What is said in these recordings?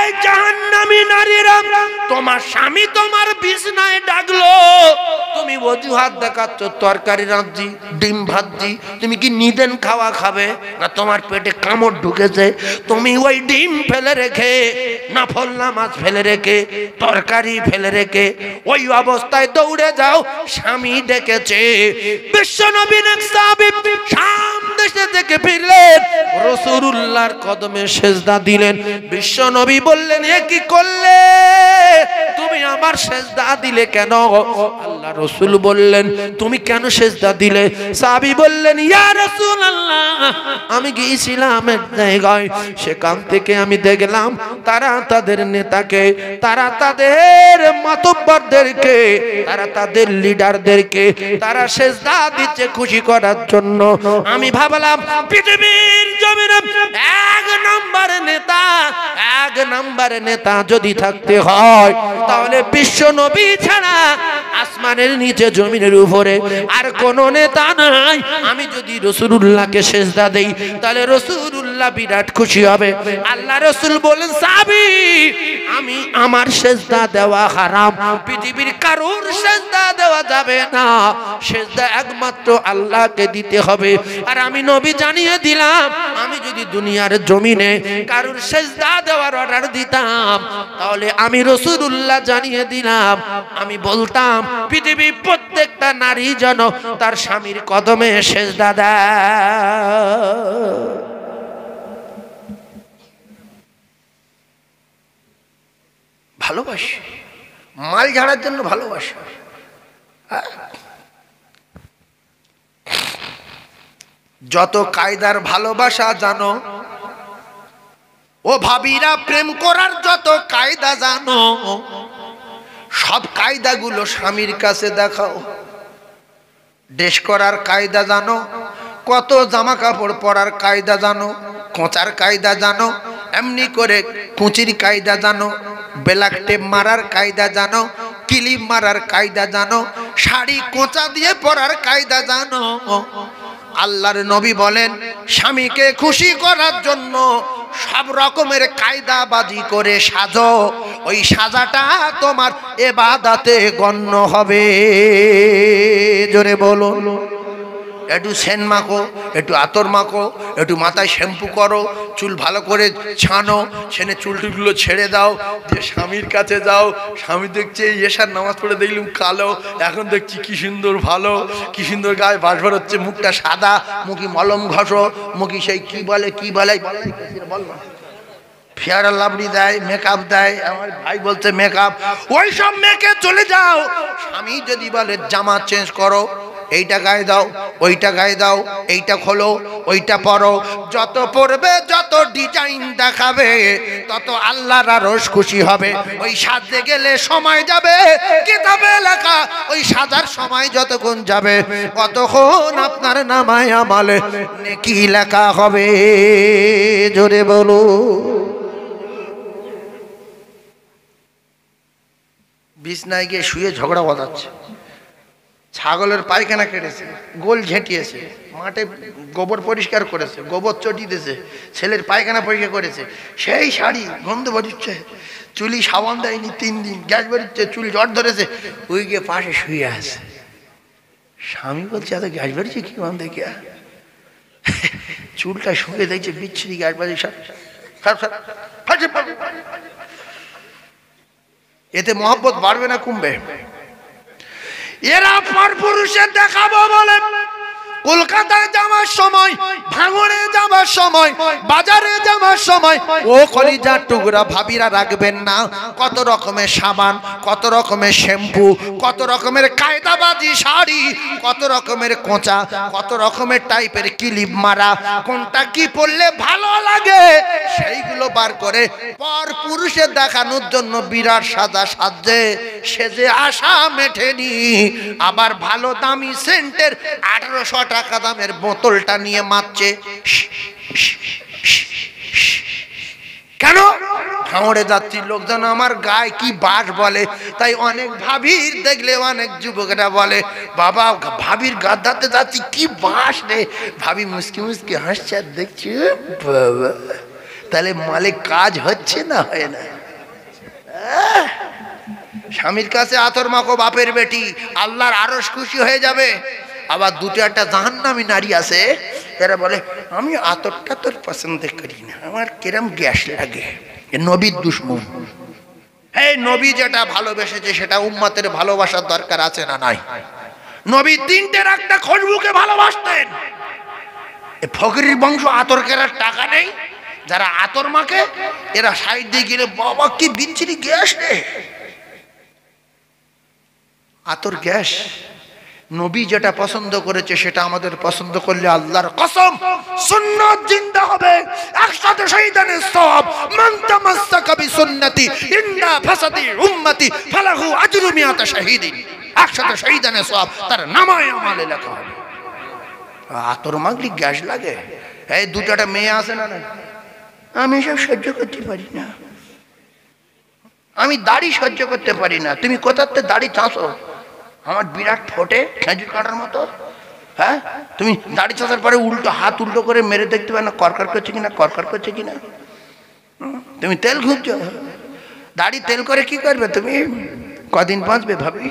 এই জাহান্নামী নারীরা, তোমার স্বামী তোমার বিছনায় ডাকলো, তুমি অজুহাত দেখাচ্ছ তরকারি রাঁধছি, ডিম ভাজছি, তুমি কি নিদেন খাওয়া খাবে না তোমার পেটে কামড় ঢুকেছে? তুমি ওই ডিম ফেলে রেখে, নফল নামাজ ফেলে রেখে, তরকারি ফেলে রেখে ওই অবস্থায় দৌড়ে যাও, স্বামী ডেকেছে। বিশ্বনবী সাহাবী শাম দেশে থেকে ফিরলেন, রাসূলুল্লাহর কদমে সেজদা দিলেন। বিশ্বনবী বললেন, এ কি করলে? তুমি আমার সেজদা দিলে কেন? আল্লাহ রাসূল বললেন, তুমি কেন সেজদা দিলে? সাহাবী বললেন, ইয়া রাসূলুল্লাহ, আমি গিয়েছিলাম এক জায়গায়, সেখান থেকে আমি দেখলাম তারা তাদের নেতাকে, তারা তাদের মাতব্বরদেরকে, তারা তাদের লিডারদেরকে তারা সেজদা দিচ্ছে খুশি করার জন্য। আমি ভাবলাম পৃথিবীর জমিনে এক নম্বরে নেতা যদি থাকতে হয়, তাহলে বিশ্ব নবী ছাড়া আসমানের নিচে জমিনের উপরে আর কোন নেতা নাই। আমি যদি রাসূলুল্লাহকে সেজদা দেই, তাহলে রাসূলুল্লাহ বিরাট খুশি হবে। আল্লাহ রাসূল বলেন, সাহাবী, আমি আমার সেজদা দেওয়া হারাম, পৃথিবীর কারোর সেজদা দেওয়া যাবে না, সেজদা একমাত্র আল্লাহকে দিতে হবে। আর আমি নবী জানিয়ে দিলাম, আমি যদি দুনিয়ার জমিনে কারোর সেজদা দেওয়ার অর্ডার দিতাম, তাহলে আমি রাসূলুল্লাহ জানিয়ে দিলাম, আমি বলতাম পৃথিবীর প্রত্যেকটা নারী যেন তার স্বামীর কদমে সেজদা দেয়। ভালোবাসি, মাল ঝাড়ার জন্য ভালোবাসি। যত কায়দার ভালোবাসা জানো, ও ভাবিরা প্রেম করার যত কায়দা জানো, সব কায়দাগুলো স্বামীর কাছে দেখাও। ড্রেস করার কায়দা জানো, কত জামা কাপড় পরার কায়দা জানো, কোঁচার কায়দা জানো, এমনি করে কুচির কায়দা জানো, ব্ল্যাক টেপ মারার কায়দা জানো, ক্লিপ মারার কায়দা জানো, শাড়ি কোঁচা দিয়ে পরার কায়দা জানো। আল্লাহর নবী বলেন, স্বামীকে খুশি করার জন্য সব রকমের কায়দাবাজি করে সাজো, ওই সাজাটা তোমার ইবাদতে গণ্য হবে। জোরে বলুন। একটু সেন মাখো, একটু আতর মাখো, একটু মাথায় শ্যাম্পু করো, চুল ভালো করে ছানো, ছেনে চুলটুলগুলো ছেড়ে দাও, যে স্বামীর কাছে যাও। স্বামী দেখছে এশার নামাজ পড়ে দেখলাম কালো, এখন দেখছি কি সুন্দর ভালো, কি সুন্দর গায়ে বাসবার হচ্ছে, মুখটা সাদা, মুখি মলম ঘষো, মুখি সেই কি বলে বল না, ফেয়ার লাভলি দেয়, মেকআপ দেয়। আমার ভাই বলছে মেকআপ, ওই সব মেকে চলে যাও। স্বামী যদি বলে জামা চেঞ্জ করো, এইটা গায়ে দাও, ওইটা গায়ে দাও, এইটা খোলো, ওইটা পরো, যত পরবে যত ডিজাইন দেখাবে তত আল্লাহর আরশ খুশি হবে। ওই সাজতে গেলে সময় যাবে, কিতাবে লেখা ওই সাজার সময় যতক্ষণ যাবে কতক্ষণ আপনার নামায় আমলে নেকি লেখা হবে। জোরে বলো। বিছনায় গিয়ে শুয়ে ঝগড়া বাঁধাচ্ছে, ছাগলের পায়খানা কেটেছে, গোল ঝেঁটিয়েছে, মাঠে গোবর পরিষ্কার করেছে, গোবর চটি দিয়েছে, ছেলের পায়খানা পরিষ্কার করেছে, সেই শাড়ি গন্ধ বেরোচ্ছে, চুলি সাবান দেয়নি 3 দিন, গ্যাস বেরোচ্ছে, চুল জ্বর ধরেছে, ওই গিয়ে পাশে শুয়ে আছে। স্বামী বলছে, এত গ্যাস বেরোচ্ছে কি গন্ধ দেখিয়া? চুলটা শুয়ে দেখছে বিচ্ছিরি গ্যাস বেরোচ্ছে, এতে মহব্বত বাড়বে না কমবে? এরা পরপুরুষের দেখাবো বলে কলকাতায় যাওয়ার সময়, ভাঙড়ে যাওয়ার সময়, বাজারে যাওয়ার সময় ও কলিজার টুকরা ভাবিরা রাখবেন না কত রকমের সাবান, কত রকমের শ্যাম্পু, কত রকমের কায়দাবাজি শাড়ি, কত রকমের কোঁচা, কত রকমের টাইপের ক্লিপ মারা, কোনটা কি পরলে ভালো লাগে সেইগুলো বার করে পর পুরুষের দেখানোর জন্য বিরাট সাজা সাজে সেজে আশা মেটেনি। আবার ভালো দামি সেন্টের 1800 টাকা দামের বোতলটা নিয়ে মারছে। কেন? ভাঙড়ে যাচ্ছি, লোকজন আমার গায়ে কি বাস বলে, তাই অনেক ভাবির দেখলে অনেক যুবকেরা বলে, বাবা ভাবির গাদ্দাতে যাচ্ছি কি বাস রে। ভাবি মুসকি মুসকি হাসছে আর দেখছি, বাবা তাহলে মালিক কাজ হচ্ছে না হয় না? স্বামীর কাছে আতর মাখো বাপের বেটি, আল্লাহর আরশ খুশি হয়ে যাবে। আবার দুটো একটা জাহান্নামী নারী আছে, এরা বলে আমি আতরটা তোর পছন্দ করি না, আমার কিরম গ্যাস লাগে। নবীর দুশমন। এই নবী যেটা ভালোবেসেছে সেটা উম্মতের ভালোবাসার দরকার আছে না নাই? নবী তিনটের একটা খুশবুকে ভালোবাসতেন। ফকির বংশ আতর কেনার টাকা নেই, যারা আতর মাখে এরা সাইড দিয়ে গেলে বাবা কি বিচ্ছিরি গ্যাস রে, আতর গ্যাস। নবী যেটা পছন্দ করেছে সেটা আমাদের পছন্দ করলে আল্লাহর কসম সুন্নাত জিন্দা হবে। একসাথে শহীদানের সওয়াব, মান তামাসসাকা বিসুন্নতি ইন্না ফাসাদি উম্মতি ফালাহু আজরু মিয়াতা শাহীদিন। একসাথে শহীদানের সওয়াব তার নামায়ে আমালে লেখা হবে। আতর মাগলি গ্যাস লাগে। এই দুটোটা মেয়ে আছে না, আমি সব সহ্য করতে পারি না, আমি দাড়ি সহ্য করতে পারি না। তুমি কোথাতে দাড়ি চাঁচো? আমার বিরাট ফোটে খেজুর কাটার মতো। হ্যাঁ, তুমি দাড়ি চাঁচার পরে উল্টো হাত উল্টো করে মেরে দেখতে পারে না করকর করছে কিনা, করকর করছে কিনা। তুমি তেল ঘুরছো, দাড়ি তেল করে কি করবে তুমি? কদিন বাঁচবে ভাবি?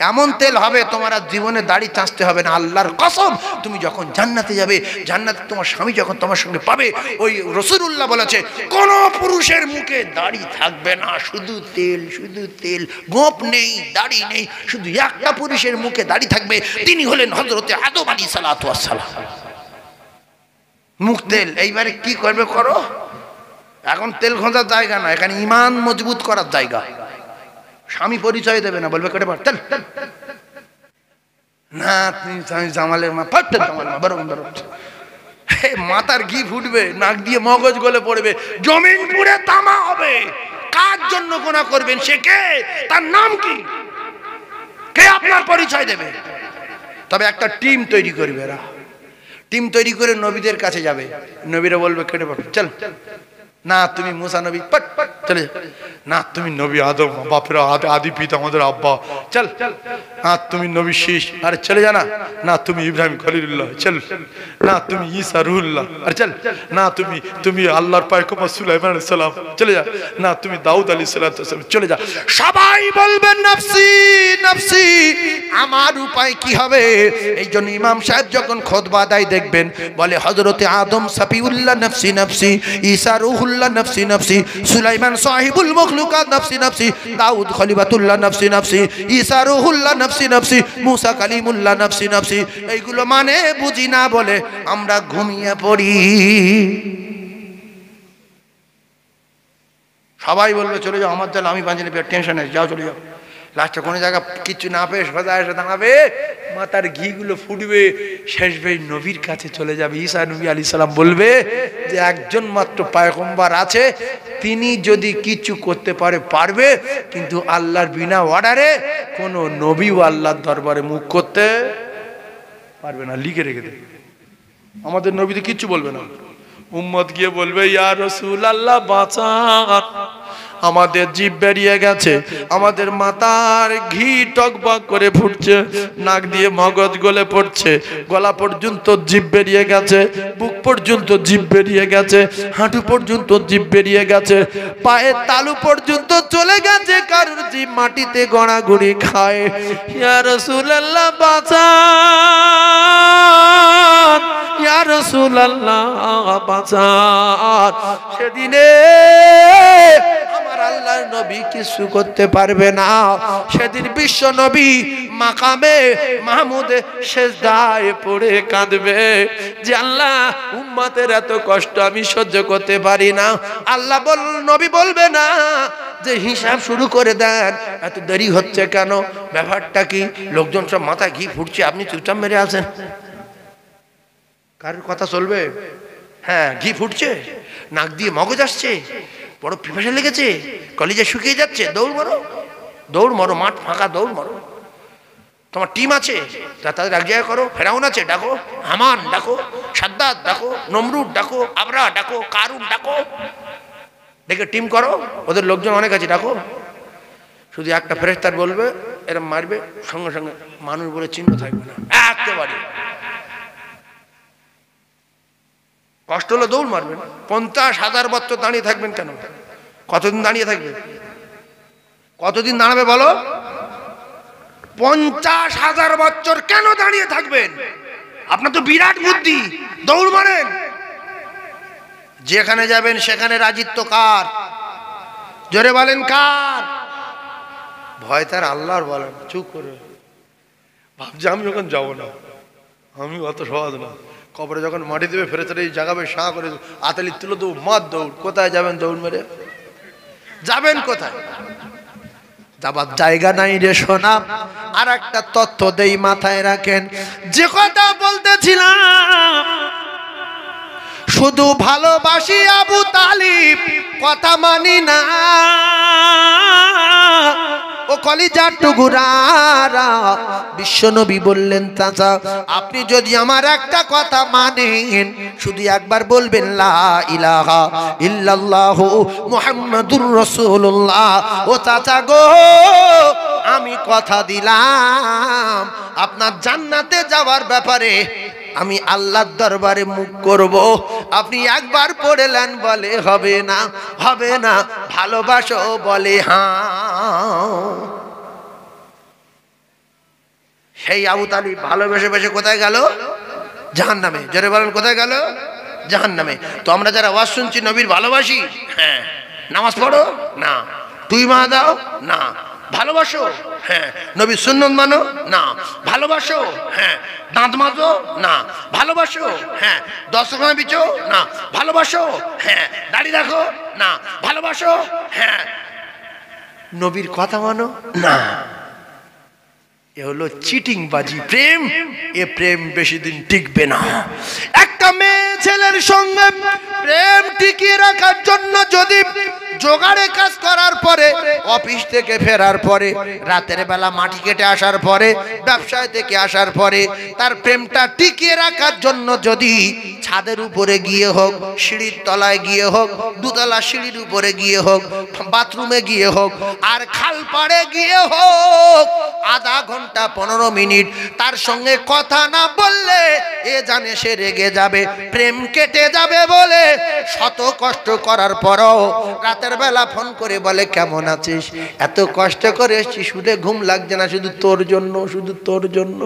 এমন তেল হবে তোমার আর জীবনে দাড়ি চাঁচতে হবে না। আল্লাহর কসম, তুমি যখন জান্নাতে যাবে, জান্নাতে তোমার স্বামী যখন তোমার সঙ্গে পাবে, ওই রাসূলুল্লাহ বলেছে কোন পুরুষের মুখে দাড়ি থাকবে না, শুধু তেল, শুধু তেল, গোঁফ নেই, দাড়ি নেই, শুধু একটা পুরুষের মুখে দাড়ি থাকবে, তিনি হলেন হযরতে আদম আলাইহিস সালাতু ওয়াস সালাম। মুখ তেল। এইবারে কি করবে করো, এখন তেল খোঁজার জায়গা না, এখানে ঈমান মজবুত করার জায়গা। স্বামী পরিচয় দেবে না, বলবে কেটে পার না, তুমি জামালের মা, জামাল মা, বরং বরং মাথার ঘি ফুটবে, নাক দিয়ে মগজ গলে পড়বে, জমিন পুড়ে তামা হবে। কার জন্য গোনা করবেন? সে কে? তার নাম কি? কে আপনার পরিচয় দেবে? তবে একটা টিম তৈরি করবে, এরা টিম তৈরি করে নবীদের কাছে যাবে, নবীরা বলবে কেটে পার চল না, তুমি মুসা নবী পট পট চলে যাও, না তুমি নবী আদম বাপের আদি পিতা আমাদের আব্বা চল, না তুমি নবী শীষ আরে চলে যা, না তুমি ইব্রাহিম খলিলুল্লাহ চল, না তুমি ঈসা রুহুল্লাহ আরে চল, না তুমি আল্লাহর পয়গম্বর সুলাইমান আলাইহিস সালাম চলে যা, না তুমি দাউদ আলাইহিস সালাম চলে যা। সবাই বলবে নফসি নফসি, আমার উপায় কি হবে? এই জন্য ইমাম সাহেব যখন খুতবা দেয় দেখবেন বলে হযরতে আদম সাফিউল্লাহ নফসি নফসি, ঈসা রুহুল্লাহ নফসি নফসি, সুলাইমান সাহিবুল মখলুকাত নফসি নফসি, দাউদ খলিফাতুল্লাহ নফসি নফসি, ঈসা রুহুল্লাহ নফসি নফসি, মুসা কালিমুল্লাহ নফসি নফসি। এইগুলো মানে বুঝি না বলে আমরা ঘুমিয়ে পড়ি। সবাই বলবে চলে যাও, আমার দল আমি বাঁচিনি, টেনশন আছে, যাও চলে যাও। লাস্টে কোনো জায়গা কিচ্ছু না পেয়ে সোজা এসে দাঁড়াবে, মাথার ঘিগুলো ফুটবে, শেষ ভাই নবীর কাছে চলে যাবে। ঈসা নবী আলাইহিস সালাম বলবে যে একজন মাত্র পয়গম্বর আছে, তিনি যদি কিছু করতে পারবে, কিন্তু আল্লাহর বিনা অর্ডারে কোনো নবীও আল্লাহর দরবারে মুখ করতে পারবে না। লিখে রেখে দেবে, আমাদের নবী তো কিচ্ছু বলবে না, উম্মত গিয়ে বলবে ইয়া রাসূলুল্লাহ বাঁচান, আমাদের জিভ বেরিয়ে গেছে, আমাদের মাথার ঘি টকবক করে ফুটছে, নাক দিয়ে মগজ গলে পড়ছে, গলা পর্যন্ত জিভ বেরিয়ে গেছে, বুক পর্যন্ত জিভ বেরিয়ে গেছে, হাঁটু পর্যন্ত জিভ বেরিয়ে গেছে, পায়ের তালু পর্যন্ত চলে গেছে, কারোর জিভ মাটিতে গড়াগড়ি খায়। ইয়া রাসূলুল্লাহ বাঁচান, ইয়া রাসূলুল্লাহ বাঁচান। সেদিনে আমার আল্লাহর নবী কিছু করতে পারবে না। সেদিন বিশ্ব নবী মাকামে মাহমুদে সেজদায় পড়ে কাঁদবে যে আল্লাহ উম্মতের এত কষ্ট আমি সহ্য করতে পারি না। আল্লাহ নবী বলবে না যে হিসাব শুরু করে দেন, এত দেরি হচ্ছে কেন, ব্যাপারটা কি? লোকজন সব মাথা ঘি ফুটছে, আপনি চুপচাপ মেরে আছেন, কার কথা চলবে? হ্যাঁ, ঘি ফুটছে, নাক দিয়ে মগজ আসছে, বড় পিপাসা লেগেছে, কলিজা শুকিয়ে যাচ্ছে, দৌড় মারো, দৌড় মারো, মাঠ ফাঁকা, দৌড় মারো। তোমার টিম আছে, তাদের এক জায়গায় করো। ফেরাউন আছে, ডাকো, হামান ডাকো, সাদ্দাত ডাকো, নমরুদ ডাকো, আবরা ডাকো, কারুন ডাকো, দেখে টিম করো, ওদের লোকজন অনেক আছে, ডাকো। শুধু একটা ফেরেশতার বলবে এরা মারবে, সঙ্গে সঙ্গে মানুষ বলে চিহ্ন থাকবে না, একেবারে কষ্ট হলে দৌড় মারবেন। 50,000 বছর দাঁড়িয়ে থাকবেন কেন? কতদিন দাঁড়িয়ে থাকবে? কতদিন দাঁড়াবে বলো? 50,000 বছর কেন দাঁড়িয়ে থাকবেন? আপনার তো বিরাট বুদ্ধি, দৌড় মারেন। যেখানে যাবেন সেখানে রাজিত্ব কার? জোরে বলেন কার? ভয় তার আল্লাহর। বলেন চুপ করে ভাবছি আমি যখন যাবো না, আমি অত সহজ না। কবরে যখন মাটি দেবে ফেরেশতারা এই জাগাবে সাঁ করে আতালি তুলো দেবো, মার দৌড়। কোথায় যাবেন দৌড় মেরে? যাবেন কোথায়? যাবার জায়গা নাই রে সোনা। আর একটা তথ্য দেই, মাথায় রাখেন। যে কথা বলতেছিলাম, শুধু ভালোবাসি আবু তালিব, কথা মানি না। ও কলিজার টুকরারা, বিশ্বনবী বললেন, চাচা আপনি যদি আমার একটা কথা মানেন, শুধু একবার বলবেন লা ইলাহা ইল্লাল্লাহু মুহাম্মাদুর রাসূলুল্লাহ। ও চাচা গো, আমি কথা দিলাম আপনার জান্নাতে যাওয়ার ব্যাপারে আমি আল্লাহর দরবারে মুখ করব। আপনি একবার পড়লেন, বলে হবে না, হবে না। ভালোবাসো, বলে হ্যাঁ। সেই আবু তালিব ভালোবেসে বেসে কোথায় গেল? জাহান্নামে। জোরে বলেন কোথায় গেল? জাহান্নামে। তো আমরা যারা ওয়াজ শুনছি, নবীর ভালোবাসি, হ্যাঁ। নামাজ পড়ো না, তুই মা দাও না, ভালোবাসো, হ্যাঁ। নবীর সুন্নত মানো না, ভালোবাসো, হ্যাঁ। দাঁত মাজো না, ভালোবাসো, হ্যাঁ। 10 টাকা বিচো না, ভালোবাসো, হ্যাঁ। দাড়ি রাখো না, ভালোবাসো, হ্যাঁ। নবীর কথা মানো না। এ হলো চিটিং বাজি প্রেম। এ প্রেম বেশি দিন টিকবে না। একটা মেয়ে ছেলের সঙ্গে প্রেম টিকিয়ে রাখার জন্য যদি জোগাড়ে কাজ করার পরে, অফিস থেকে ফেরার পরে, রাতের বেলা মাটি কেটে আসার পরে, ব্যবসায় থেকে আসার পরে, তার প্রেমটা টিকিয়ে রাখার জন্য যদি ছাদের উপরে গিয়ে হোক, সিঁড়ির তলায় গিয়ে হোক, দুতলা সিঁড়ির উপরে গিয়ে হোক, বাথরুমে গিয়ে হোক, আর খাল পাড়ে গিয়ে হোক, আধা ঘন্টা 15 মিনিট তার সঙ্গে কথা না বললে এ জানে সে রেগে যাবে, প্রেম কেটে যাবে বলে শত কষ্ট করার পরও রাতের বেলা ফোন করে বলে কেমন আছিস? এত কষ্ট করে এসেছি, শুধু ঘুম লাগছে না, শুধু তোর জন্য, শুধু তোর জন্য।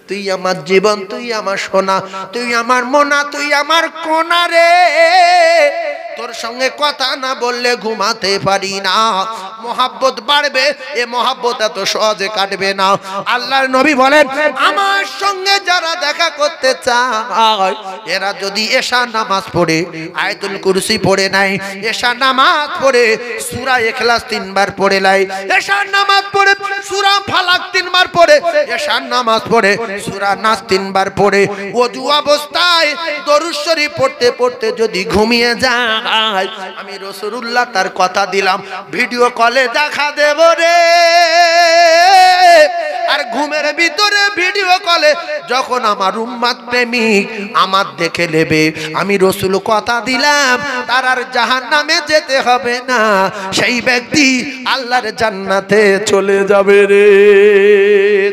তুই আমার জীবন, তুই আমার সোনা, তুই আমার মোনা, তুই আমার কোনা রে। তোর সঙ্গে কথা না বললে ঘুমাতে পারি না। মোহাব্বত বাড়বে, এ মোহাব্বত এত সহজে কাটবে না। আল্লাহর নবী বলেন, আমার সঙ্গে যারা দেখা করতে চায়, এরা যদি এশা নামাজ পড়ে, আয়াতুল কুরসি পড়ে নাই, এশা নামাজ পড়ে সূরা ইখলাস 3 বার পড়ে লাই, এশা নামাজ পড়ে সূরা ফালাক 3 বার পড়ে, এশা নামাজ পড়ে সূরা নাস 3 বার পড়ে, ওযু অবস্থায় দরুদ শরীফ পড়তে পড়তে যদি ঘুমিয়ে যায়, আমি রাসূলুল্লাহ তার কথা দিলাম ভিডিও কলে দেখা দেব রে। আর ঘুমের ভিতরে ভিডিও কলে যখন আমার উম্মত প্রেমিক আমার দেখে নেবে, আমি রাসূল কথা দিলাম তার আর জাহান্নামে যেতে হবে না, সেই ব্যক্তি আল্লাহর জান্নাতে চলে যাবে রে।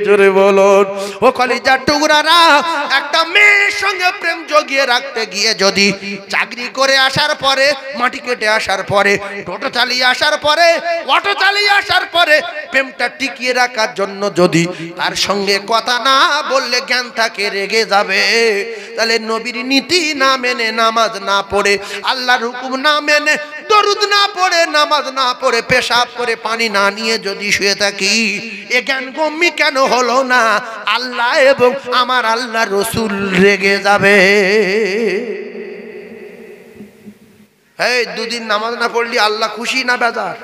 জোরে বলুন ও কলিজার টুকরারা, একটা মেয়ের সঙ্গে প্রেম জগিয়ে রাখতে গিয়ে যদি চাকরি করে আসার পরে, মাটি কেটে আসার পরে, টোটো চালিয়ে আসার পরে, অটো চালিয়ে আসার পরে প্রেমটা টিকিয়ে রাখার জন্য যদি তার সঙ্গে কথা না বললে জ্ঞান থাকে রেগে যাবে, তাহলে নবীর নীতি না মেনে, নামাজ না পড়ে, আল্লাহর হুকুম না মেনে, দরুদ না পড়ে, নামাজ না পড়ে, পেশাব করে পানি না নিয়ে যদি শুয়ে থাকি, এ জ্ঞান গম্যি কেন হলো না? আল্লাহ এবং আমার আল্লাহ রসুল রেগে যাবে। এই 2 দিন নামাজ না পড়লি আল্লাহ খুশি না বেজার?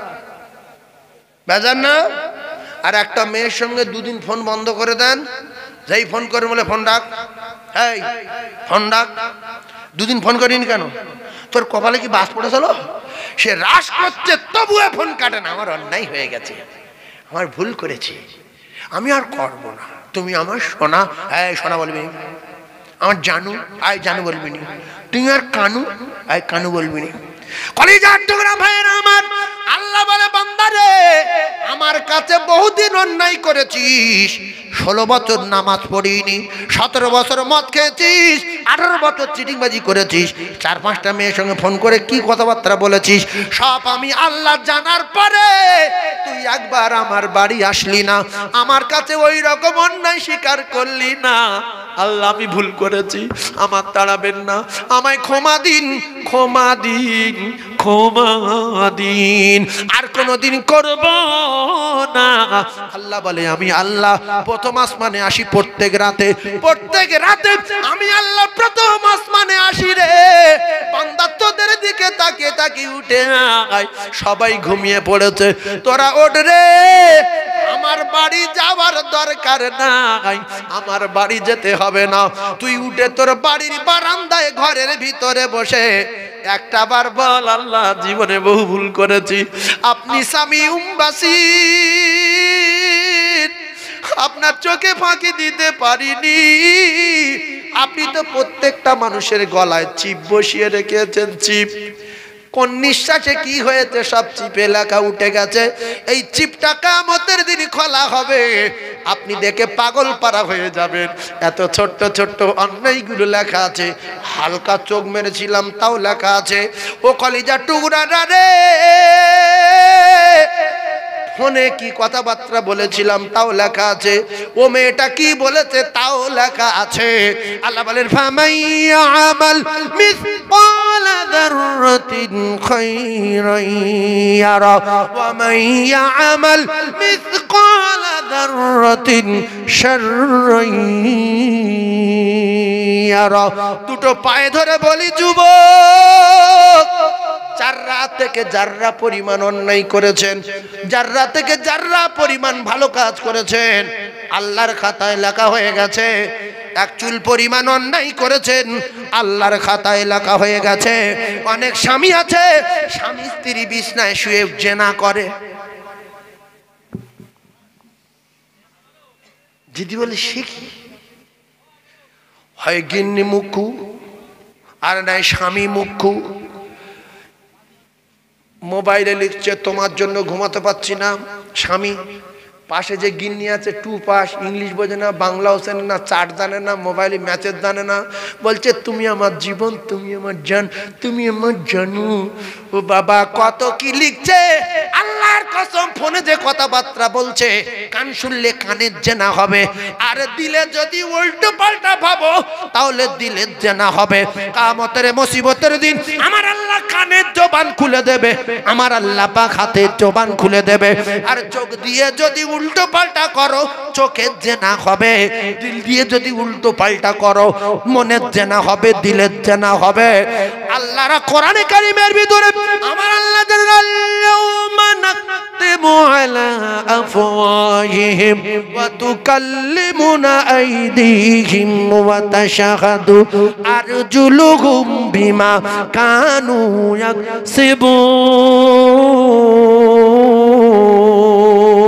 বেজার না? আর একটা মেয়ের সঙ্গে 2 দিন ফোন বন্ধ করে দেন, যেই ফোন করে বলে ফোন ডাক, এই ফোন ডাক। 2 দিন ফোন করিনি কেন? তোর কপালে কি বাস পড়েছিল? সে রাস করছে তবুও ফোন কাটে না। আমার অন্যায় হয়ে গেছে, আমার ভুল করেছি, আমি আর করবো না। তুমি আমার সোনা, এই সোনা বলবি, আমার জানু, আয় জানু বলবি নি। তুমি আর কানু, আয় কানু বলবি নি। কলিজার টুকরা ভাইয়ের আমার, আল্লাহ বলে বান্দারে, আমার কাছে বহুদিন অন্যায় করেছিস, 16 বছর নামাজ পড়িনি, 17 বছর মদ খেয়েছিস, 18 বছর চিটিংবাজি করেছিস, 4-5টা মেয়ের সঙ্গে ফোন করে কি কথাবার্তা বলেছিস, সব আমি আল্লাহ জানার পরে তুই একবার আমার বাড়ি আসলি না, আমার কাছে ওই রকম অন্যায় স্বীকার করলি না। আল্লাহ আমি ভুল করেছি, আমার তাড়াবেন না, আমায় ক্ষমা দিন, ক্ষমা দিন, ক্ষমা দিন, আর কোনোদিন করব না। আল্লাহ বলে আমি আল্লাহ প্রথম আসমানে আসি প্রত্যেক রাতে, প্রত্যেক রাতে আমি আল্লাহ প্রথম আসমানে আসি রে। বান্দা তোদের দিকে তাকিয়ে তাকিয়ে উঠে আয়, সবাই ঘুমিয়ে পড়েছে, তোরা ওঠ রে, আমার বাড়ি যাওয়ার দরকার নাই, আমার বাড়ি যেতে হবে না, তুই উঠে তোর বাড়ির বারান্দায় ঘরের ভিতরে বসে একটা বার বল আল্লাহ জীবনে বহু ভুল করেছি, আপনি স্বামী উম্বাসির, আপনার চোখে ফাঁকি দিতে পারিনি, আপনি তো প্রত্যেকটা মানুষের গলায় চিপ বসিয়ে রেখেছেন, চিপ, কোন নিঃশ্বাসে কি হয়েছে সব চিপে লেখা উঠে গেছে, এই চিপটা কিয়ামতের দিন খোলা হবে, আপনি দেখে পাগল পারা হয়ে যাবেন, এত ছোট্ট ছোট্ট অন্যায়গুলো লেখা আছে, হালকা চোখ মেরেছিলাম তাও লেখা আছে, ও কলিজা টুকরা রে, ফোনে কি কথাবার্তা বলেছিলাম তাও লেখা আছে, ও মেয়েটা কি বলেছে তাও লেখা আছে। আল্লাহ বলেন ফামাইয়া আমাল মিসকালা যাররাতিন খায়রান ইয়ারা ওয়া মাইয়া আমাল মিসকালা যাররাতিন শাররান ইয়ারা। দুটো পায়ে ধরে বলি যুবক, জাররা থেকে জাররা পরিমাণ অন্যায় করেছেন, জাররা থেকে জাররা পরিমাণ ভালো কাজ করেছেন, আল্লাহর খাতায় লেখা হয়ে গেছে। এক চুল পরিমাণ অন্যায় করেছেন, আল্লাহর খাতায় লেখা হয়ে গেছে। অনেক স্বামী আছে স্বামী স্ত্রী বিছনায় শুয়ে জেনা করে, যদি বলে শিখি, হয় গিন্নি মুখু আর নাই স্বামী মুখু। মোবাইলে লিখছে তোমার জন্য ঘুমাতে পারছি না, স্বামী পাশে যে গিন্নি আছে টু পাস, ইংলিশ বোঝে না, বাংলাও জানে না, চাট জানে না, মোবাইলে ম্যাচের জানে না, বলছে তুমি আমার জীবন, তুমি আমার জান, তুমি আমার জানু। ও বাবা কত কি লিখছে, আল্লাহর কসম ফোনে যে কথাবার্তা বলছে কান শুনলে কানের জেনা হবে, আর দিলে যদি উল্টো পাল্টা ভাবো তাহলে দিলের জেনা হবে। কিয়ামতের মুসিবতের দিন আমার আল্লাহ কানের জবান খুলে দেবে, আমার আল্লাহ পাক হাতের জবান খুলে দেবে, আর চোখ দিয়ে যদি উল্টো পাল্টা করো চোখের জেনা হবে, দিল দিয়ে যদি উল্টো পাল্টা করো মনের জেনা হবে, দিলের জেনা হবে। আল্লাহর কোরআনে কারীমের ভিতরে আমার আল্লাহ ইয়াউমা নাকতিমু আলা আফওয়াহিহিম ওয়া তুকাল্লিমুনা আইদিহিম ওয়া তাশহাদু আরজুলুহুম বিমা কানু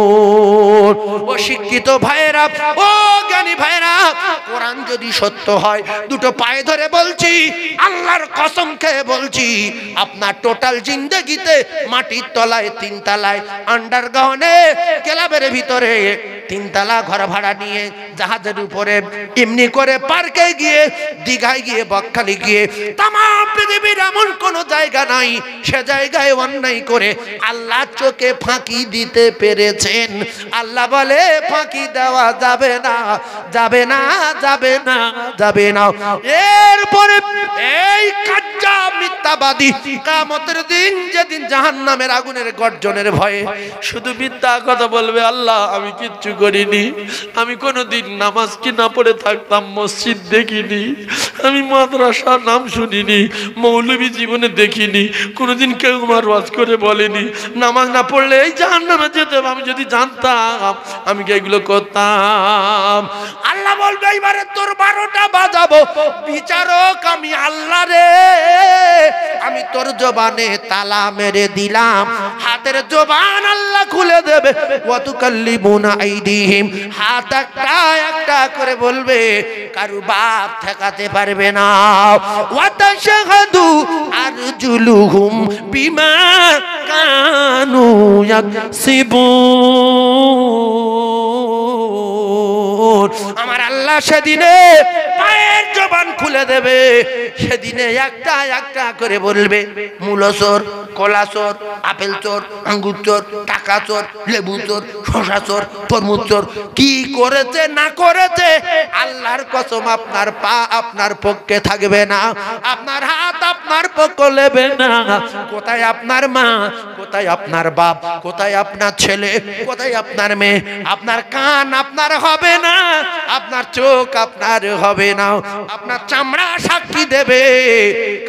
ইয়াকসিবুন। ও শিক্ষিত ভাইরা, ও জ্ঞানী ভাইরা, কোরআন যদি সত্য হয়, দুটো পায়ে ধরে বলছি, আল্লাহর কসম খেয়ে বলছি, আপনার টোটাল জিন্দেগিতে মাটির তলায়, 3 তলায়, আন্ডারগ্রাউন্ডে ক্লাবের ভিতরে 3 তলা ঘর ভাড়া নিয়ে, জাহাজের উপরে, এমনি করে পার্কে গিয়ে, দীঘায় গিয়ে, বকখালি গিয়ে, তাম পৃথিবীর এমন কোন জায়গা নাই সে জায়গায় অন্যায় করে আল্লাহ চোখে ফাঁকি দিতে পেরেছেন। আল্লাহ বলে ফাঁকি দেওয়া যাবে না, যাবে না, যাবে না, যাবে না। এরপরে এই কাজ্জা মিথ্যাবাদী কিয়ামতের দিন, যেদিন জাহান্নামের আগুনের গর্জনের ভয়ে শুধু মিথ্যা কথা বলবে, আল্লাহ আমি কিচ্ছু করিনি, আমি কোনোদিন নামাজ কি না পড়ে থাকতাম, মসজিদ দেখিনি, আমি মাদ্রাসার নাম শুনিনি, মৌলবী জীবনে দেখিনি, কোনোদিন কেউ আমার ওয়াজ করে বলেনি, নামাজ না পড়লে এই জাহান্নামে যেতে হবে, আমি যদি জানতাম আমি কি এগুলো করতাম। আল্লাহ বলবে এবারে তোর 12টা বাজাবো, বিচারক আমি আল্লাহ রে, আমি তোর জবানে তালা মেরে দিলাম, হাতের জবান আল্লাহ খুলে দেবে, ওয়া তুকাল্লিমুনা আইদিহিম, হাত একটা একটা করে বলবে, কারু বাপ ঠেকাতে পারবে না, ওয়া তাশহাদু আরজুলুহুম বিমা কানু ইয়াকসিবুন। সেদিনে পায়ের জবান খুলে দেবে, সেদিনে একটা একটা করে বলবে মূলো চোর, কলা চোর, আপেল চোর, আঙ্গুর চোর, টাকা চোর, লেবু চোর, শসা চোর, তরমুজ চোর। কি করেছে না করেছে আল্লাহর কসম আপনার পা আপনার পক্ষে থাকবে না, আপনার হাত আপনার পক্ষে নেবে না। কোথায় আপনার মা, কোথায় আপনার বাপ, কোথায় আপনার ছেলে, কোথায় আপনার মেয়ে, আপনার কান আপনার হবে না, আপনার চোখ আপনার হবে না, আপনার চামড়া সাক্ষী দেবে,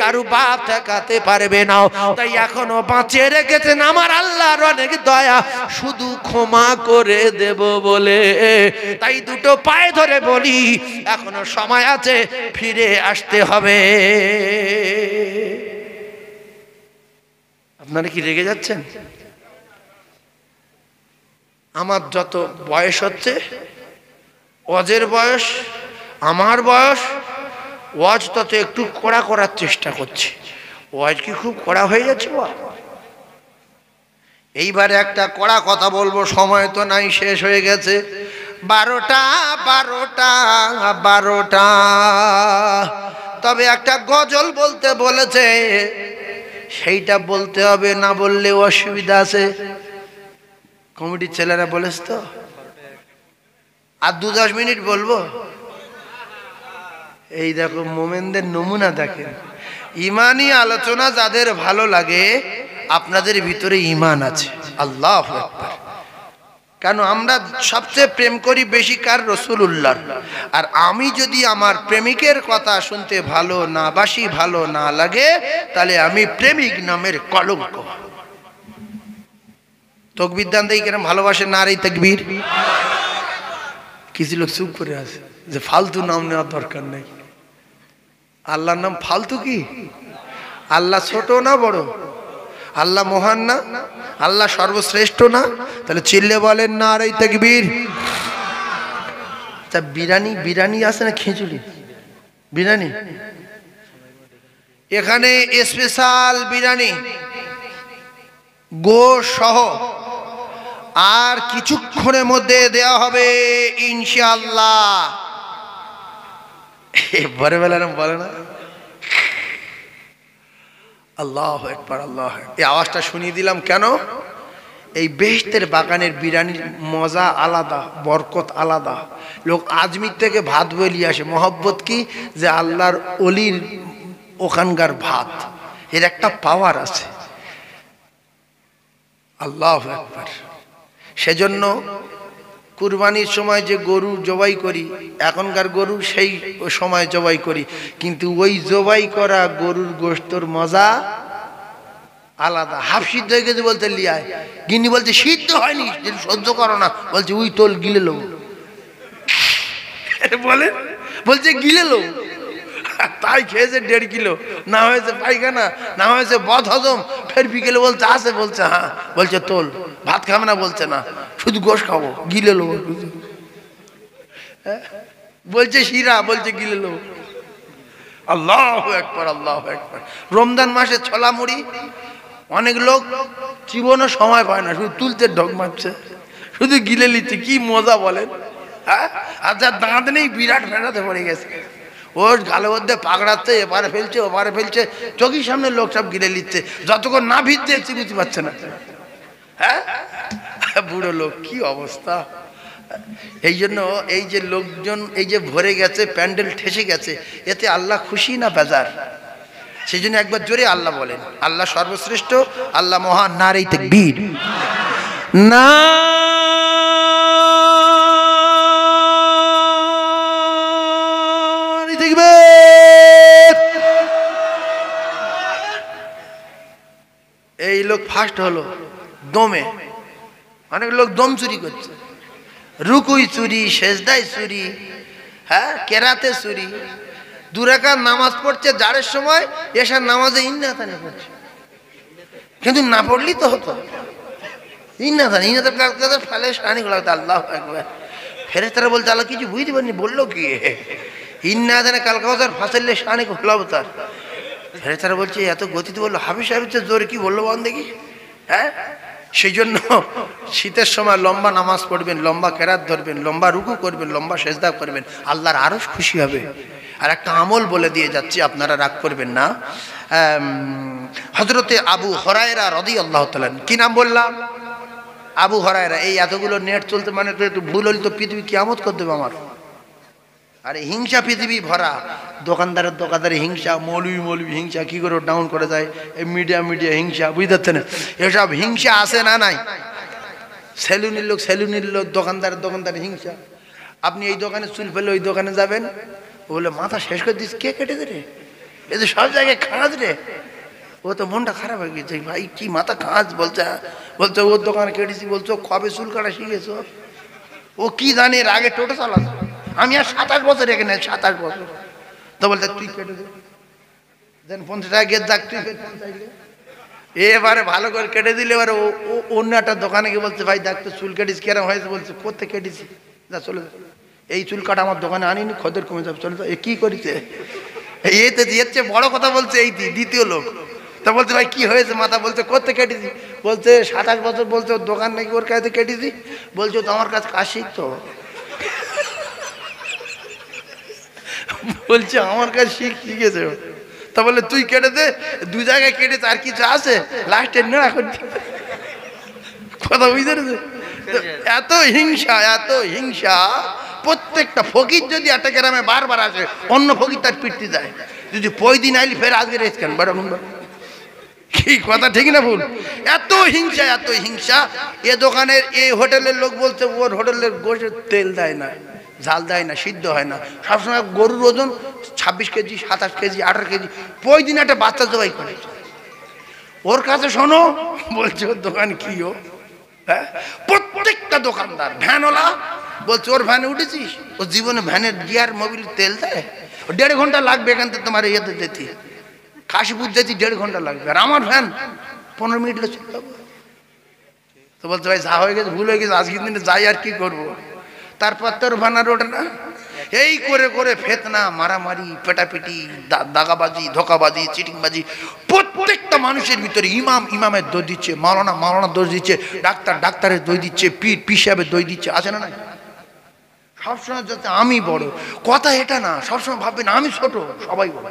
কারু বাপ ঠেকাতে পারবে না। তাই এখনো বাঁচিয়ে রেখেছেন আমার আল্লাহর অনেক দয়া, শুধু ক্ষমা করে দেব বলে। তাই দুটো পায়ে ধরে বলি এখনো সময় আছে, ফিরে আসতে হবে। আপনারা কি রেগে যাচ্ছেন? আমার যত বয়স হচ্ছে, ওয়াজের বয়স, আমার বয়স, ওয়াজ তত একটু কড়া করার চেষ্টা করছি। ওয়াজ কি খুব কড়া হয়ে যাচ্ছে? এইবারে একটা কড়া কথা বলবো, সময় তো নাই, শেষ হয়ে গেছে। 12টা 12টা 12টা। তবে একটা গজল বলতে বলেছে, সেইটা বলতে হবে, না বললে অসুবিধা আছে। কমিটির ছেলেরা বলেছ তো, আর 2-10 মিনিট বলবো। এই দেখো মোমেনদের নমুনা দেখেন। ইমানি আলোচনা যাদের ভালো লাগে, আপনাদের ভিতরে ইমান আছে। আল্লাহু আকবার। কেন আমরা সবচেয়ে প্রেম করি বেশি কার? রাসূলুল্লাহ। আর আমি যদি আমার প্রেমিকের কথা শুনতে ভালো না বাসি, ভালো না লাগে, তাহলে আমি প্রেমিক নামের কলঙ্ক। তাকবীর দান দেই কেন? ভালোবাসে না রে তাকবীর। কিছু লোক চুপ করে আছে যে ফালতু নাম নেওয়ার দরকার নেই। আল্লাহর নাম ফালতু কি? আল্লাহ ছোট না বড়? আল্লাহ মহান না? আল্লাহ সর্বশ্রেষ্ঠ না? তাহলে চিল্লে বলেন না রে তাকবীর। তা বিরিয়ানি, বিরিয়ানি আছে না খিচুড়ি? বিরিয়ানি এখানে স্পেশাল বিরিয়ানি, গোশ সহ, আর কিছুক্ষণের মধ্যে দেওয়া হবে ইনশাআল্লাহ। বড় বেলা বলে না আল্লাহু আকবার, আল্লাহ। এই আওয়াজটা শুনিয়ে দিলাম কেন? এই বেহেশতের বাগানের বিরিয়ানির মজা আলাদা, বরকত আলাদা। লোক আজমির থেকে ভাত বলিয়ে আসে। মহব্বত কি? যে আল্লাহর অলির ওখানকার ভাত, এর একটা পাওয়ার আছে। আল্লাহু আকবার। সেজন্য কুরবানির সময় যে গরু জবাই করি, এখনকার গরু সেই সময় জবাই করি, কিন্তু ওই জবাই করা গরুর গোশতর মজা আলাদা। হাফ সিদ্ধ হয়ে গেছে বলতে লিয়ায়, গিন্নি বলছে সিদ্ধ হয়নি, সহ্য করো না, বলছে উই তোল গিলে লো। বলে বলছে গিলে লো, তাই খেয়েছে 1.5 কিলো। না হয়েছে পায়খানা, না হয়েছে বদ হজম, ফের বিকেলে বলছে আছে, বলছে হ্যাঁ, বলছে তোল, ভাত খাবে না, বলছে না শুধু গোশ খাবো, গিলে লো। বলছে শিরা, বলছে গিলে লো। আল্লাহু আকবার, আল্লাহু আকবার। রমজান মাসে ছোলা মুড়ি অনেক লোক জীবনও সময় পায় না, শুধু তুলতে ঢক মারছে, শুধু গিলে নিচ্ছে। কি মজা বলেন? হ্যাঁ, আর যার দাঁত নেই বিরাট ফেরাতে পড়ে গেছে, ওর গালের মধ্যে পাকড়াচ্ছে, এপারে ফেলছে ওপারে ফেলছে, চোখের সামনে লোক সব গিলে নিচ্ছে, যতক্ষণ না ভিজছে চিবুতে পারছে না। হ্যাঁ, বুড়ো লোক, কি অবস্থা। এই জন্য এই যে লোকজন এই যে ভরে গেছে, প্যান্ডেল ঠেসে গেছে, এতে আল্লাহ খুশি না বেজার? সেই জন্য একবার জোরে আল্লাহ বলেন। আল্লাহ সর্বশ্রেষ্ঠ, আল্লাহ মহান। নারে তাকবীর, না এই লোক ফার্স্ট হলো দমে। অনেক লোক দম চুরি করছে, রুকুই চুরি, সেজদায় চুরি, হ্যাঁ কেরাতে চুরি। 2 রাকাত নামাজ পড়ছে জারের সময়, এশার নামাজে ইন্নাতানে পড়ছে, কিন্তু না পড়লি তো হতো। ইন্নাতানে ইন্নাতার ফলে শানি গুলো আল্লাহু আকবার। ফেরেশতারা বলছে আল্লাহ কিছু বুঝতে পারিনি, বললো কি ইন্নাতানে কাল কাউসার ফাসাইলে শানি হলো তার। ফেরেশতারা বলছে এত গতিতে বললো, হাফিজ সাহেব জোরে কি বললো বল দেখি। হ্যাঁ, সেই জন্য শীতের সময় লম্বা নামাজ পড়বেন, লম্বা কেরাত ধরবেন, লম্বা রুকু করবেন, লম্বা সেজদা করবেন, আল্লাহর আরশ খুশি হবে। আর একটা আমল বলে দিয়ে যাচ্ছি, আপনারা রাগ করবেন না। হযরতে আবু হুরায়রা রাদিয়াল্লাহু তাআলা, কি নাম বললাম? আবু হুরায়রা। এই এতগুলো নেট চলতে মানে তো একটু ভুল হলে তো পৃথিবী কিয়ামত করে দেবে আমার। আরে হিংসা পৃথিবী ভরা, দোকানদারের হিংসা, মৌলবি হিংসা, কি করে ডাউন করে যায়, এই মিডিয়া হিংসা, বুঝতে পারছেন? এসব হিংসা আছে না নাই? সেলুনের লোক দোকানদারের হিংসা। আপনি এই দোকানে চুল ফেলে ওই দোকানে যাবেন, বলে মাথা শেষ করে দিস, কে কেটে দে রে, এই যে সব জায়গায় খাঁজ রে। ও তো মনটা খারাপ হয়ে গেছে, ভাই কি মাথা খাঁজ, বলছে ওর দোকানে কেটেছি, বলছো কবে চুল কাটা শিখেছো? ও কি জানে, এর আগে টোটো চালাতো। আমি আর 27 বছর এখানে, 27 বছর। তো বলতে তুই কেটে দে, দেন 50 টাকা গেট যাক, তুই এবারে ভালো করে কেটে দিলে এবারে ও অন্য একটা দোকানে গিয়ে বলছে, ভাই দেখ তো চুল কেটেছি কেরম হয়েছে? বলছে কোথা কেটেছি, যা চলে যা, এই চুল কাটা আমার দোকানে আনিনি, খদ্দের কমে যাবে, চলে যা। এ কি করেছে? এতে এর চেয়ে বড় কথা বলছে এই দ্বিতীয় লোক। তা বলছে ভাই কি হয়েছে মাথা? বলছে কোথা কেটেছি? বলছে 27 বছর, বলছে ওর দোকান নাকি ওর কাছে কেটেছি। বলছে তো আমার কাছে কাজ শিখতো, বলছে আমার কাছে শিখেছে। তা বলে তুই কেটে দে, 2 জায়গায় কেটেছে, আর কিছু আছে লাস্টে না এখন কথা বুঝতে পেরেছে? এত হিংসা। প্রত্যেকটা ফকির যদি একটা গ্রামে বারবার আসে, অন্য ফকির তার পিটতে যায়। যদি দিন আইলি ফের আজকে রেস কেন বড় কি কথা, ঠিক না ভুল? এত হিংসা। এ দোকানের এই হোটেলের লোক বলছে ওর হোটেলের গোশে তেল দেয় না, ঝাল দেয় না, সিদ্ধ হয় না। সবসময় গরুর ওজন 26 কেজি, 27 কেজি, 18 কেজি। দিন একটা বাচ্চা জবাই করে, ওর কাছে শোনো, বলছে ওর দোকান কি? ও হ্যাঁ, প্রত্যেকটা দোকানদার ভ্যানওয়ালা বলছে ওর ভ্যানে উঠেছিস, ও জীবনে ভ্যানের গিয়ার মোবিল তেল দেয়। 1.5 ঘন্টা লাগবে এখান থেকে তোমার ইয়েতে যেতে, কাশীপুর যেতে 1.5 ঘন্টা লাগবে, আর আমার ভ্যান 15 মিনিট চলে যাবো। তো বলছে ভাই যা হয়ে গেছে, ভুল হয়ে গেছে, আজকের দিনে যাই আর কি করবো। তারপর তোর ভ্যান আর ওঠে না। এই করে ফেতনা, মারামারি, পেটাপিটি, দাগাবাজি, ধোকাবাজি, চিটিংবাজি। প্রত্যেকটা মানুষের ভিতরে ইমামের দোষ দিচ্ছে, মাওলানা দোষ দিচ্ছে, ডাক্তারের দোষ দিচ্ছে, পীর সাহেবের দোষ দিচ্ছে, আছে না? সবসময় যাতে আমি বড়, কথা এটা না, সবসময় ভাববেন আমি ছোট, সবাই বড়।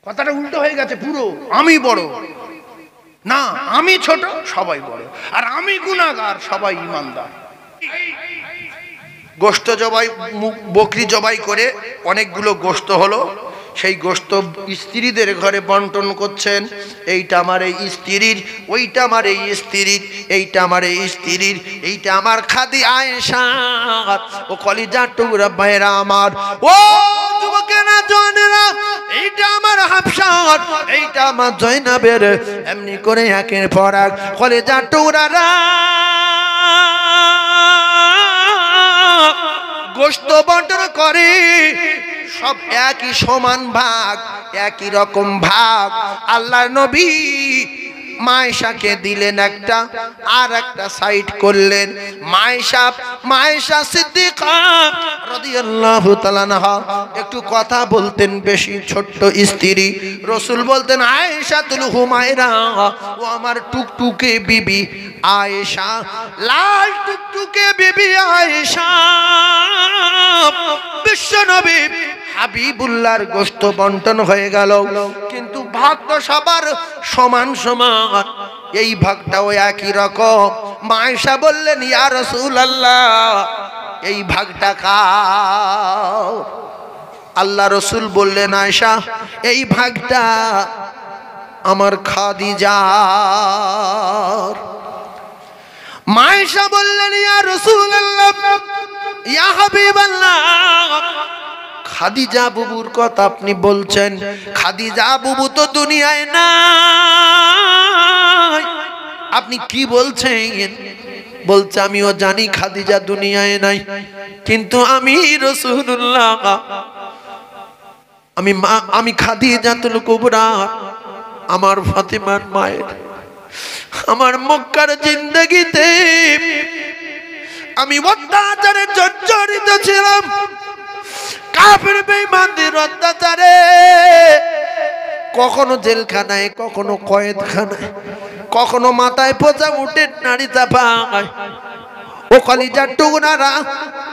কথাটা উল্টো হয়ে গেছে পুরো, আমি বড় না, আমি ছোট, সবাই বড়, আর আমি গুনাহগার, সবাই ঈমানদার। গোশত জবাই, বকরি জবাই করে অনেকগুলো গোশত হলো, সেই গোশত স্ত্রীদের ঘরে বন্টন করছেন। এইটা আমার এই স্ত্রীর, ওইটা আমার এই স্ত্রীর, এইটা আমার এই স্ত্রীর, এইটা আমার খাদি আয়েশা, ও কলিজার টুকরা ভাইরা আমার, ও যুবকেরা জওয়ানেরা, এইটা আমার হাফসা, এইটা আমার জয়নাবের। এমনি করে একের পর এক কলিজার টুকরারা গোশত বন্টন করে, সব একই সমান ভাগ, একই রকম ভাগ। আল্লাহর নবী মায়েশাকে দিলেন একটা, আর একটা সাইড করলেন। মায়েশা সিদ্দিকা রাদিয়াল্লাহু তাআলা আনহা একটু কথা বলতেন বেশি, ছোট্ট স্ত্রী। রাসূল বলতেন আয়েশাতুল হুমায়রা, ও আমার টুকটুকে বিবি আয়েশা, লাল টুকটুকে বিবি আয়েশা। বিশ্বনবী হাবিবুল্লাহর গোশত বন্টন হয়ে গেল, কিন্তু ভাগ তো সবার সমান সমান, এই ভাগটাও একই রকম। মায়েশা বললেন ইয়া রাসূলুল্লাহ, এই ভাগটা কার? আল্লাহ রাসূল বললেন আয়েশা, এই ভাগটা আমার খাদিজার। মায়েশা বললেন ইয়া রাসূলুল্লাহ, ইয়া হাবিবাল্লাহ, খাদিজা বুবুর কথা আপনি বলছেন, খাদিজা বুবু তো দুনিয়ায় নাই। আপনি কি বলছেন? বলছে আমিও জানি খাদিজা দুনিয়ায় নাই, কিন্তু আমি রাসূলুল্লাহ, আমি খাদিজাতুল কুবরা, আমার ফাতিমার মায়ের, আমার মক্কার জিন্দেগিতে আমি অত্যাচারে জর্জরিত ছিলাম, কাফের বেঈমানদের অত্যাচারে কখনো জেলখানায়, কখনো কয়েদখানায়, কখনো মাথায় পোঁচা উটের নাড়ি চাপায়। ও কলিজার টুকরারা,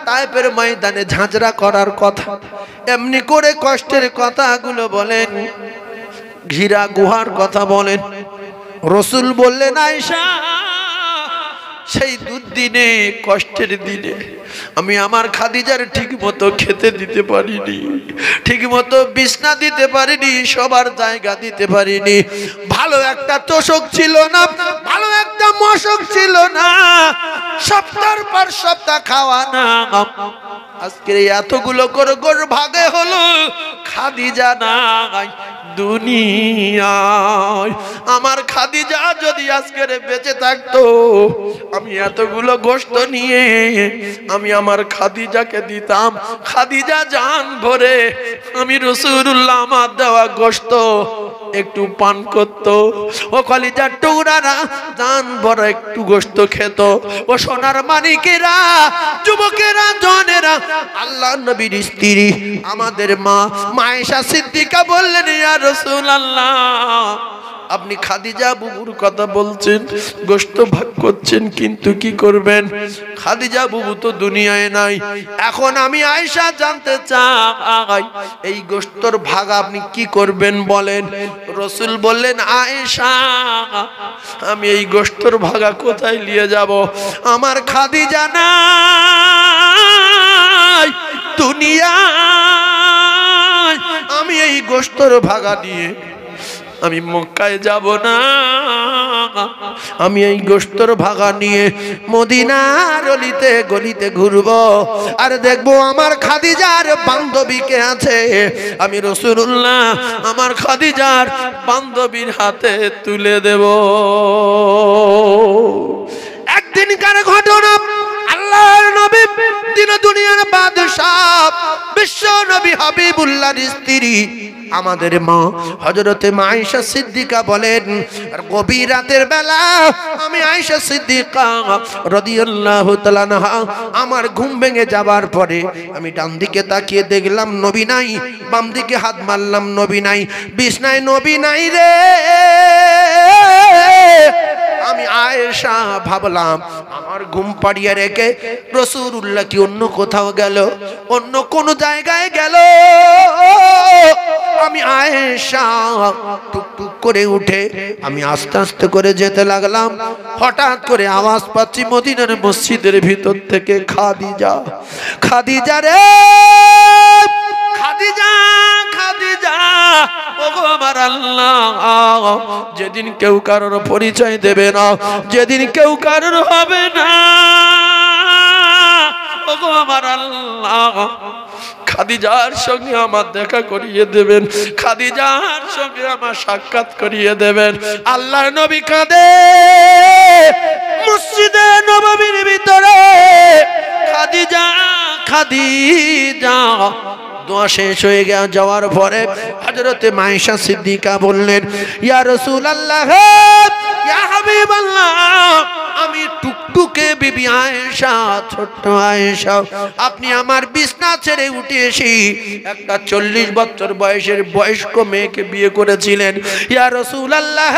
তায়েফের ময়দানে ঝাঁঝরা করার কথা, এমনি করে কষ্টের কথাগুলো বলেন, ঘিরা গুহার কথা বলেন। রসুল বললেন, আয়েশা, সেই দুর্দিনে, কষ্টের দিনে আমি আমার খাদিজার ঠিক মতো খেতে দিতে পারিনি, ঠিক মতো বিছনা দিতে পারিনি, সবার জায়গা দিতে পারিনি। ভালো একটা তোষক ছিল না, ভালো একটা মশক ছিল না, সপ্তাহের পর সপ্তাহ খাওয়া না। আজকে এতগুলো করে গোর ভাগে হলো, খাদিজা নাই দুনিয়ায়। আমার খাদিজা যদি আজকের বেঁচে থাকতো, আমি এতগুলো গোশত নিয়ে আমি আমার খাদিজাকে দিতাম। খাদিজা জান ভরে আমি রাসূলুল্লাহ আমার দেওয়া গোশত একটু পান করত। ও কলিজার টুকরারা, জান ভরে একটু গোশত খেত। ও সোনার মানিকেরা, যুবকেরা, জনেরা, আল্লাহর নবীর স্ত্রী আমাদের মা আয়েশা সিদ্দিকা বললেন, ইয়া রাসূলুল্লাহ, আপনি খাদিজা বুবুর কথা বলছেন, গোশত ভাগ করছেন, কিন্তু কি করবেন? খাদিজা বুবু তো দুনিয়ায় নাই। এখন আমি আয়েশা জানতে চাই, এই গোশতর ভাগ আপনি কি করবেন বলেন। রাসূল বললেন, আয়েশা, আমি এই গোশতর ভাগা কোথায় নিয়ে যাব? আমার খাদিজা নাই দুনিয়ায়, আমি এই গোশতর ভাগা নিয়ে আমি মক্কায় যাব না। আমি এই গোশতর ভাগা নিয়ে মদিনার অলিতে গলিতে ঘুরবো, আর দেখবো আমার খাদিজার বান্ধবীকে আছে। আমি রাসূলুল্লাহ আমার খাদিজার বান্ধবীর হাতে তুলে দেব। একদিনকার ঘটনা, আল্লাহর নবী দিন দুনিয়ার বাদশাহ বিশ্ব নবী হাবিবুল্লাহর স্ত্রী আমাদের মা হযরতে আয়েশা সিদ্দিকা বলেন, আর গভীর রাতের বেলা আমি আয়েশা সিদ্দিকা রাদিয়াল্লাহু তাআলা আনহা আমার ঘুম ভেঙে যাবার পরে আমি ডান দিকে তাকিয়ে দেখলাম নবী নাই, বাম দিকে হাত মারলাম নবী নাই, বিছনায় নবী নাই রে। আমি আয়েশা ভাবলাম, আমার ঘুম পাড়িয়ে রেখে রাসূলুল্লাহ কি অন্য কোথাও গেল, অন্য কোন জায়গায় গেল। আমি আয়েশা টুকটুক করে উঠে আমি আস্তে আস্তে করে যেতে লাগলাম। হঠাৎ করে আওয়াজ পাচ্ছি মদিনার মসজিদের ভিতর থেকে, খাদিজা, খাদিজা রে, খাদিজা, খাদিজা, ওগো আমার আল্লাহ, যেদিন কেউ কারোর পরিচয় দেবে না, যেদিন কেউ কারোর হবে না, ওগো আমার আল্লাহ, খাদিজার সঙ্গে আমার দেখা করিয়ে দেবেন, খাদিজার সঙ্গে আমার সাক্ষাৎ করিয়ে দেবেন। আল্লাহর নবী কাঁদে মসজিদে নববীর ভিতরে, খাদিজা, খাদিজা। দোয়া শেষ হয়ে যাওয়ার পরে হযরতে আয়েশা সিদ্দিকা বললেন, ইয়া রাসূলুল্লাহ, ইয়া হাবিবাল্লাহ, আমি টুকটুকে বিবি আয়েশা, ছোট্ট আয়েশা, আপনি আমার বিছনা ছেড়ে উঠে এসে একটা 40 বছর বয়সের বয়স্ক মেয়েকে বিয়ে করেছিলেন। ইয়া রাসূলুল্লাহ,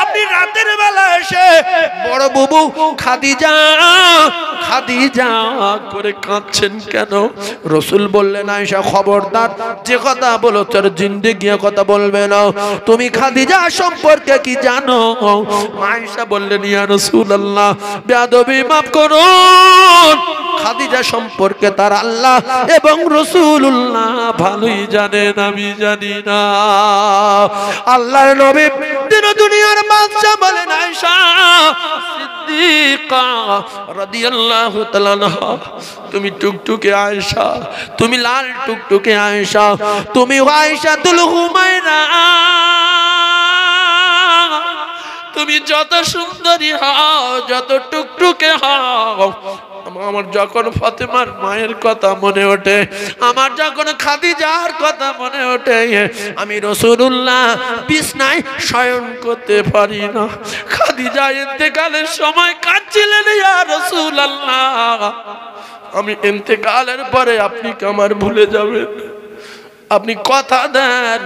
আপনি রাতের বেলা এসে বড় বুবু খাদিজা, খাদিজা করে কাঁদছেন কেন? রাসূল বললেন, আয়েশা খবরদার, যে কথা বলো তোর জিন্দেগি কথা বলবে না। তুমি খাদিজা সম্পর্কে কি জানো? আয়েশা বললেন, ইয়া রাসূলুল্লাহ, বেয়াদবি মাফ করুন, খাদিজা সম্পর্কে তার আল্লাহ এবং রাসূলুল্লাহ ভালোই জানেন, আমি জানি না। আল্লাহর নবী দিন দুনিয়ার বাদশা বলেন, আয়েশা সিদ্দিকা রাদিয়াল্লাহু তাআলা আনহা, তুমি টুকটুকে আয়েশা, তুমি লাল টুকটুকে আয়েশা, তুমি আয়েশাতুল হুমায়রা, তুমি যত সুন্দরী হও, যত টুকটুকে হও, আমার যখন ফাতেমার মায়ের কথা মনে ওঠে, আমার যখন খাদিজার কথা মনে ওঠে, আমি রাসূলুল্লাহ বিছনায় শয়ন করতে পারি না। খাদিজা ইন্তেকালের সময় কাঁদছিলেন, ইয়া রাসূলুল্লাহ, আমি ইন্তেকালের পরে আপনি কি আমার ভুলে যাবেন? আপনি কথা দেন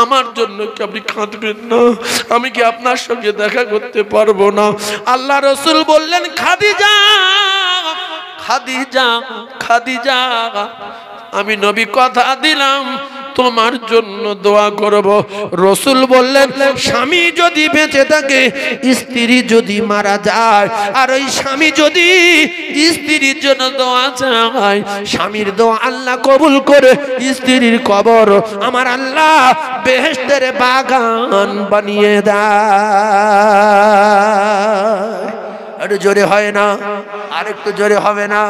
আমার জন্য কি আপনি কাঁদবেন না? আমি কি আপনার সঙ্গে দেখা করতে পারবো না? আল্লাহ রসুল বললেন, খাদিজা খাদিজা খাদিজা, আমি নবী কথা দিলাম তোমার জন্য দোয়া করব। রসুল বললেন, স্বামী যদি বেঁচে থাকে, স্ত্রী যদি মারা যায়, আর ওই স্বামী যদি স্ত্রীর জন্য দোয়া চায়, স্বামীর দোয়া আল্লাহ কবুল করে স্ত্রীর কবর আমার আল্লাহ বেহেশতের বাগান বানিয়ে দেয়। একটু জোরে হয় না? আর একটু জোরে হবে না?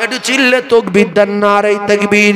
একটু চিল্লে তাকবীর দেন, নারে তাকবীর।